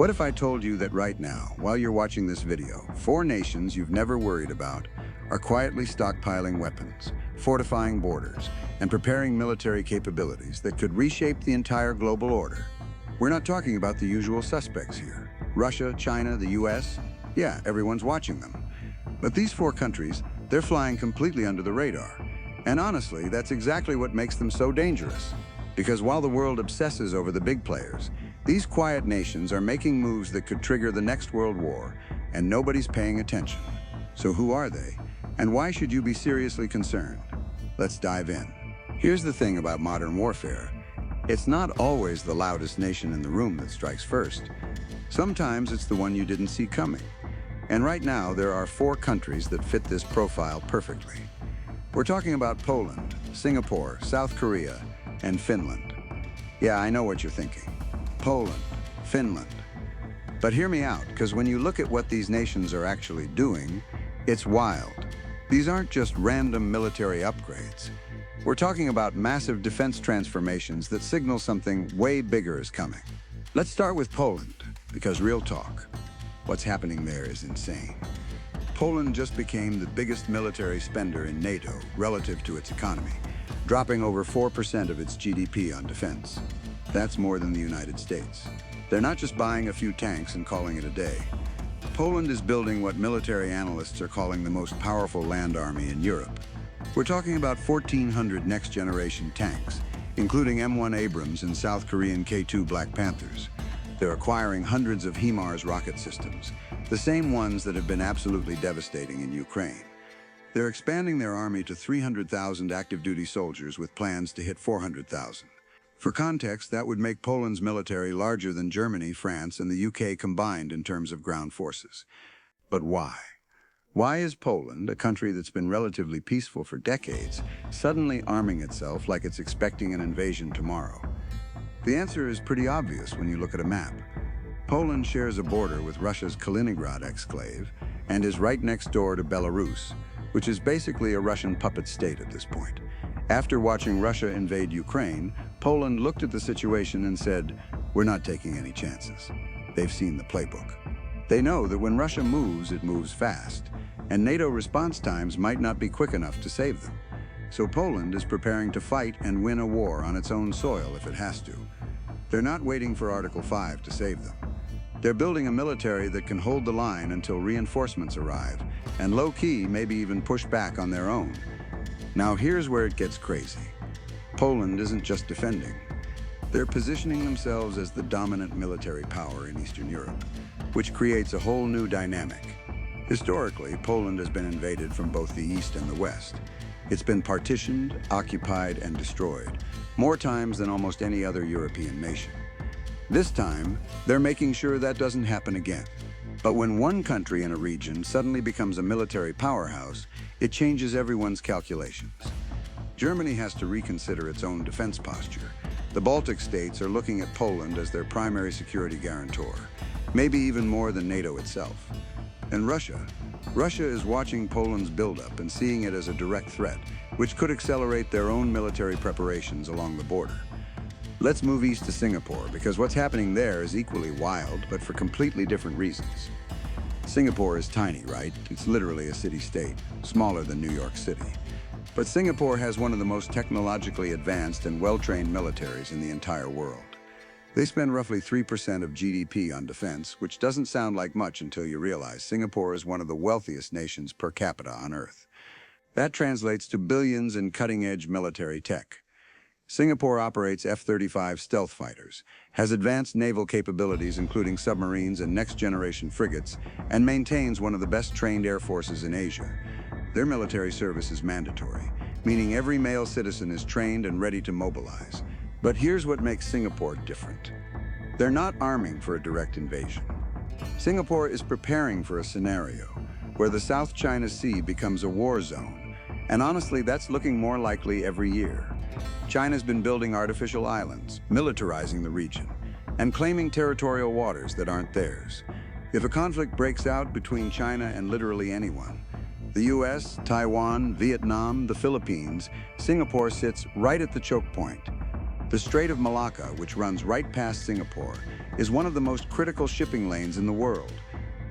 What if I told you that right now, while you're watching this video, four nations you've never worried about are quietly stockpiling weapons, fortifying borders, and preparing military capabilities that could reshape the entire global order? We're not talking about the usual suspects here. Russia, China, the US, yeah, everyone's watching them. But these four countries, they're flying completely under the radar. And honestly, that's exactly what makes them so dangerous. Because while the world obsesses over the big players, these quiet nations are making moves that could trigger the next world war, and nobody's paying attention. So who are they? And why should you be seriously concerned? Let's dive in. Here's the thing about modern warfare. It's not always the loudest nation in the room that strikes first. Sometimes it's the one you didn't see coming. And right now, there are four countries that fit this profile perfectly. We're talking about Poland, Singapore, South Korea, and Finland. Yeah, I know what you're thinking. Poland, Finland. But hear me out, because when you look at what these nations are actually doing, it's wild. These aren't just random military upgrades. We're talking about massive defense transformations that signal something way bigger is coming. Let's start with Poland, because real talk, what's happening there is insane. Poland just became the biggest military spender in NATO relative to its economy, dropping over 4% of its GDP on defense. That's more than the United States. They're not just buying a few tanks and calling it a day. Poland is building what military analysts are calling the most powerful land army in Europe. We're talking about 1,400 next-generation tanks, including M1 Abrams and South Korean K2 Black Panthers. They're acquiring hundreds of HIMARS rocket systems, the same ones that have been absolutely devastating in Ukraine. They're expanding their army to 300,000 active-duty soldiers with plans to hit 400,000. For context, that would make Poland's military larger than Germany, France, and the UK combined in terms of ground forces. But why? Why is Poland, a country that's been relatively peaceful for decades, suddenly arming itself like it's expecting an invasion tomorrow? The answer is pretty obvious when you look at a map. Poland shares a border with Russia's Kaliningrad exclave and is right next door to Belarus, which is basically a Russian puppet state at this point. After watching Russia invade Ukraine, Poland looked at the situation and said, "We're not taking any chances." They've seen the playbook. They know that when Russia moves, it moves fast, and NATO response times might not be quick enough to save them. So Poland is preparing to fight and win a war on its own soil if it has to. They're not waiting for Article 5 to save them. They're building a military that can hold the line until reinforcements arrive, and low-key maybe even push back on their own. Now here's where it gets crazy. Poland isn't just defending. They're positioning themselves as the dominant military power in Eastern Europe, which creates a whole new dynamic. Historically, Poland has been invaded from both the East and the West. It's been partitioned, occupied, and destroyed, more times than almost any other European nation. This time, they're making sure that doesn't happen again. But when one country in a region suddenly becomes a military powerhouse, it changes everyone's calculations. Germany has to reconsider its own defense posture. The Baltic states are looking at Poland as their primary security guarantor, maybe even more than NATO itself. And Russia is watching Poland's buildup and seeing it as a direct threat, which could accelerate their own military preparations along the border. Let's move east to Singapore, because what's happening there is equally wild, but for completely different reasons. Singapore is tiny, right? It's literally a city-state, smaller than New York City. But Singapore has one of the most technologically advanced and well-trained militaries in the entire world. They spend roughly 3% of GDP on defense, which doesn't sound like much until you realize Singapore is one of the wealthiest nations per capita on Earth. That translates to billions in cutting-edge military tech. Singapore operates F-35 stealth fighters, has advanced naval capabilities including submarines and next-generation frigates, and maintains one of the best-trained air forces in Asia. Their military service is mandatory, meaning every male citizen is trained and ready to mobilize. But here's what makes Singapore different. They're not arming for a direct invasion. Singapore is preparing for a scenario where the South China Sea becomes a war zone, and honestly, that's looking more likely every year. China's been building artificial islands, militarizing the region, and claiming territorial waters that aren't theirs. If a conflict breaks out between China and literally anyone, the US, Taiwan, Vietnam, the Philippines, Singapore sits right at the choke point. The Strait of Malacca, which runs right past Singapore, is one of the most critical shipping lanes in the world.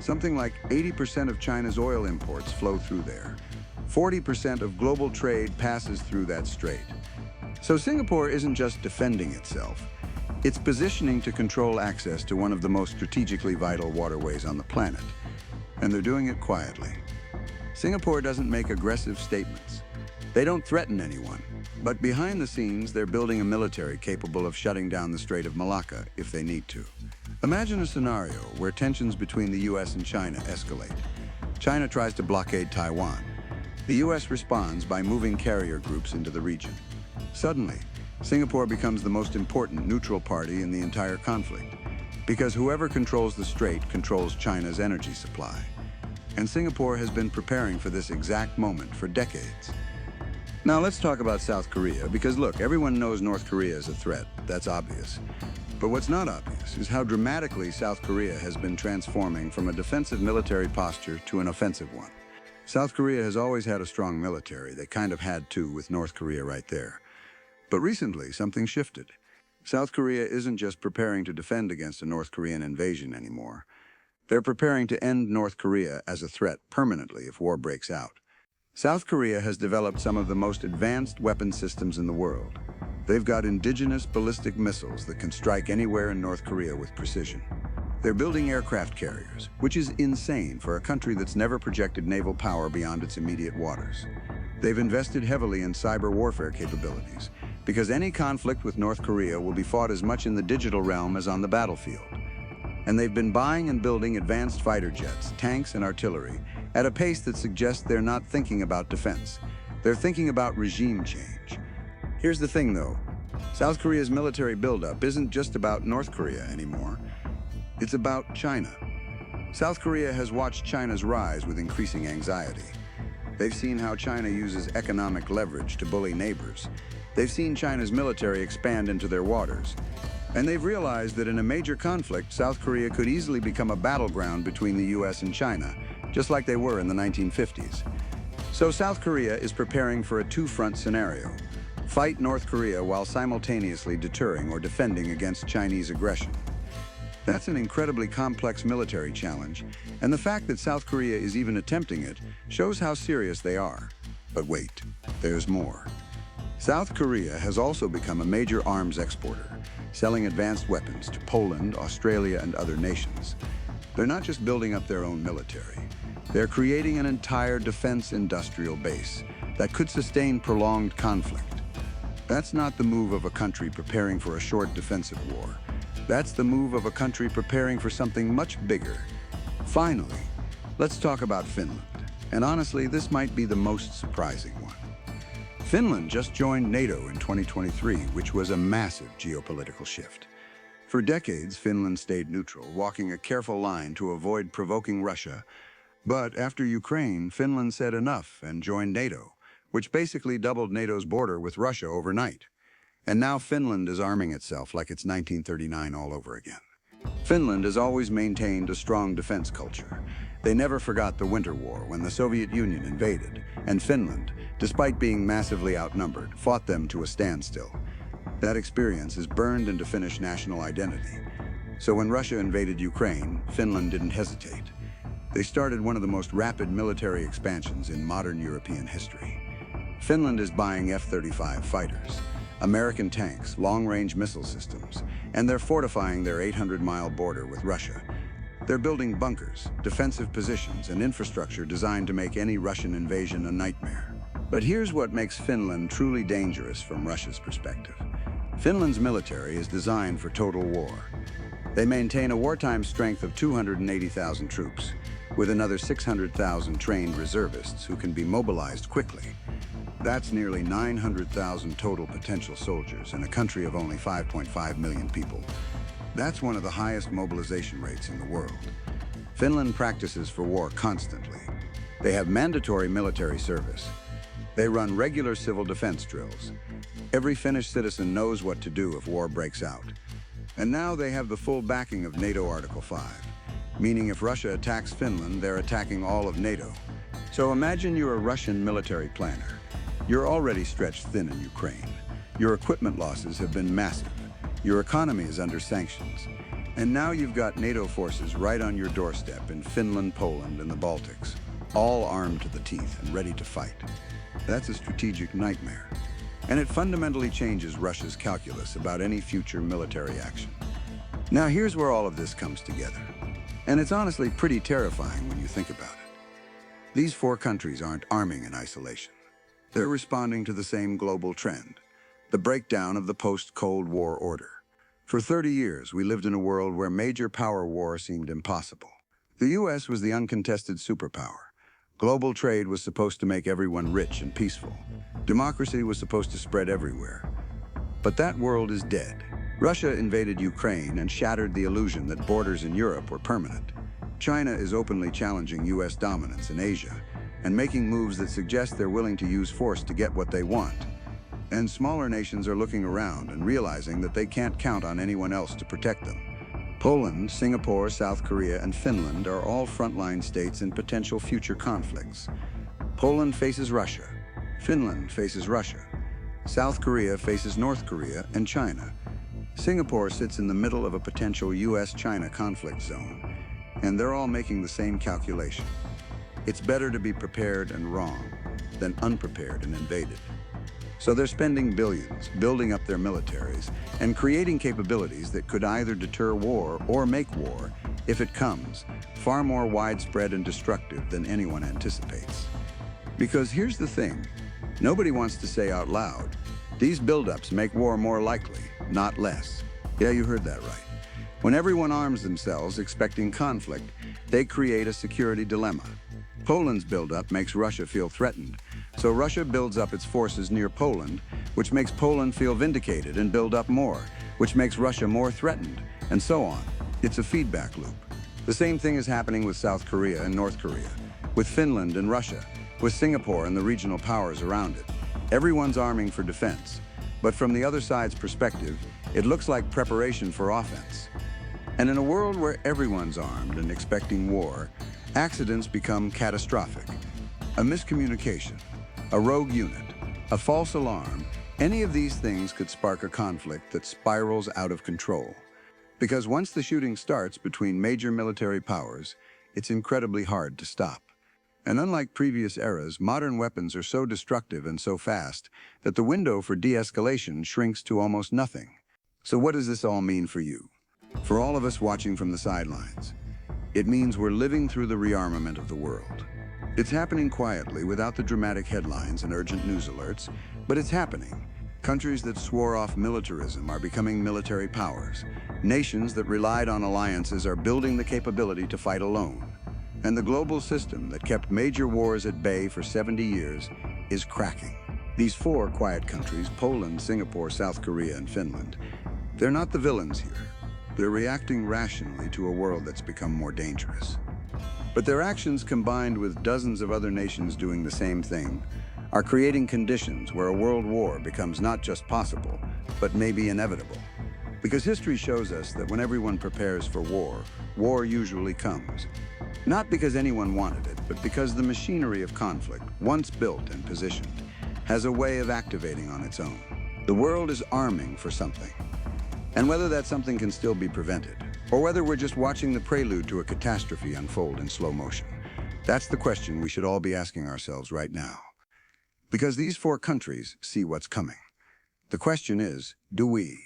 Something like 80% of China's oil imports flow through there. 40% of global trade passes through that strait. So Singapore isn't just defending itself. It's positioning to control access to one of the most strategically vital waterways on the planet. And they're doing it quietly. Singapore doesn't make aggressive statements. They don't threaten anyone. But behind the scenes, they're building a military capable of shutting down the Strait of Malacca if they need to. Imagine a scenario where tensions between the US and China escalate. China tries to blockade Taiwan. The US responds by moving carrier groups into the region. Suddenly, Singapore becomes the most important neutral party in the entire conflict, because whoever controls the strait controls China's energy supply. And Singapore has been preparing for this exact moment for decades. Now let's talk about South Korea, because look, everyone knows North Korea is a threat. That's obvious. But what's not obvious is how dramatically South Korea has been transforming from a defensive military posture to an offensive one. South Korea has always had a strong military. They kind of had to with North Korea right there. But recently, something shifted. South Korea isn't just preparing to defend against a North Korean invasion anymore. They're preparing to end North Korea as a threat permanently if war breaks out. South Korea has developed some of the most advanced weapon systems in the world. They've got indigenous ballistic missiles that can strike anywhere in North Korea with precision. They're building aircraft carriers, which is insane for a country that's never projected naval power beyond its immediate waters. They've invested heavily in cyber warfare capabilities, because any conflict with North Korea will be fought as much in the digital realm as on the battlefield. And they've been buying and building advanced fighter jets, tanks, and artillery at a pace that suggests they're not thinking about defense. They're thinking about regime change. Here's the thing, though. South Korea's military buildup isn't just about North Korea anymore. It's about China. South Korea has watched China's rise with increasing anxiety. They've seen how China uses economic leverage to bully neighbors. They've seen China's military expand into their waters. And they've realized that in a major conflict, South Korea could easily become a battleground between the US and China, just like they were in the 1950s. So South Korea is preparing for a two-front scenario. Fight North Korea while simultaneously deterring or defending against Chinese aggression. That's an incredibly complex military challenge, and the fact that South Korea is even attempting it shows how serious they are. But wait, there's more. South Korea has also become a major arms exporter, selling advanced weapons to Poland, Australia, and other nations. They're not just building up their own military. They're creating an entire defense industrial base that could sustain prolonged conflict. That's not the move of a country preparing for a short defensive war. That's the move of a country preparing for something much bigger. Finally, let's talk about Finland. And honestly, this might be the most surprising one. Finland just joined NATO in 2023, which was a massive geopolitical shift. For decades, Finland stayed neutral, walking a careful line to avoid provoking Russia. But after Ukraine, Finland said enough and joined NATO, which basically doubled NATO's border with Russia overnight. And now Finland is arming itself like it's 1939 all over again. Finland has always maintained a strong defense culture. They never forgot the Winter War when the Soviet Union invaded, and Finland, despite being massively outnumbered, fought them to a standstill. That experience is burned into Finnish national identity. So when Russia invaded Ukraine, Finland didn't hesitate. They started one of the most rapid military expansions in modern European history. Finland is buying F-35 fighters, American tanks, long-range missile systems, and they're fortifying their 800-mile border with Russia. They're building bunkers, defensive positions, and infrastructure designed to make any Russian invasion a nightmare. But here's what makes Finland truly dangerous from Russia's perspective. Finland's military is designed for total war. They maintain a wartime strength of 280,000 troops, with another 600,000 trained reservists who can be mobilized quickly. That's nearly 900,000 total potential soldiers in a country of only 5.5 million people. That's one of the highest mobilization rates in the world. Finland practices for war constantly. They have mandatory military service. They run regular civil defense drills. Every Finnish citizen knows what to do if war breaks out. And now they have the full backing of NATO Article 5, meaning if Russia attacks Finland, they're attacking all of NATO. So imagine you're a Russian military planner. You're already stretched thin in Ukraine. Your equipment losses have been massive. Your economy is under sanctions. And now you've got NATO forces right on your doorstep in Finland, Poland, and the Baltics, all armed to the teeth and ready to fight. That's a strategic nightmare. And it fundamentally changes Russia's calculus about any future military action. Now here's where all of this comes together. And it's honestly pretty terrifying when you think about it. These four countries aren't arming in isolation. They're responding to the same global trend, the breakdown of the post-Cold War order. For 30 years, we lived in a world where major power war seemed impossible. The US was the uncontested superpower. Global trade was supposed to make everyone rich and peaceful. Democracy was supposed to spread everywhere. But that world is dead. Russia invaded Ukraine and shattered the illusion that borders in Europe were permanent. China is openly challenging US dominance in Asia and making moves that suggest they're willing to use force to get what they want. And smaller nations are looking around and realizing that they can't count on anyone else to protect them. Poland, Singapore, South Korea, and Finland are all frontline states in potential future conflicts. Poland faces Russia. Finland faces Russia. South Korea faces North Korea and China. Singapore sits in the middle of a potential US-China conflict zone, and they're all making the same calculation. It's better to be prepared and wrong than unprepared and invaded. So they're spending billions, building up their militaries, and creating capabilities that could either deter war or make war, if it comes, far more widespread and destructive than anyone anticipates. Because here's the thing, nobody wants to say out loud, these buildups make war more likely, not less. Yeah, you heard that right. When everyone arms themselves expecting conflict, they create a security dilemma. Poland's buildup makes Russia feel threatened, so Russia builds up its forces near Poland, which makes Poland feel vindicated and build up more, which makes Russia more threatened, and so on. It's a feedback loop. The same thing is happening with South Korea and North Korea, with Finland and Russia, with Singapore and the regional powers around it. Everyone's arming for defense, but from the other side's perspective, it looks like preparation for offense. And in a world where everyone's armed and expecting war, accidents become catastrophic. A miscommunication, a rogue unit, a false alarm, any of these things could spark a conflict that spirals out of control. Because once the shooting starts between major military powers, it's incredibly hard to stop. And unlike previous eras, modern weapons are so destructive and so fast that the window for de-escalation shrinks to almost nothing. So what does this all mean for you? For all of us watching from the sidelines, it means we're living through the rearmament of the world. It's happening quietly without the dramatic headlines and urgent news alerts, but it's happening. Countries that swore off militarism are becoming military powers. Nations that relied on alliances are building the capability to fight alone. And the global system that kept major wars at bay for 70 years is cracking. These four quiet countries, Poland, Singapore, South Korea, and Finland, they're not the villains here. They're reacting rationally to a world that's become more dangerous. But their actions, combined with dozens of other nations doing the same thing, are creating conditions where a world war becomes not just possible, but maybe inevitable. Because history shows us that when everyone prepares for war, war usually comes. Not because anyone wanted it, but because the machinery of conflict, once built and positioned, has a way of activating on its own. The world is arming for something. And whether that something can still be prevented, or whether we're just watching the prelude to a catastrophe unfold in slow motion, that's the question we should all be asking ourselves right now. Because these four countries see what's coming. The question is, do we?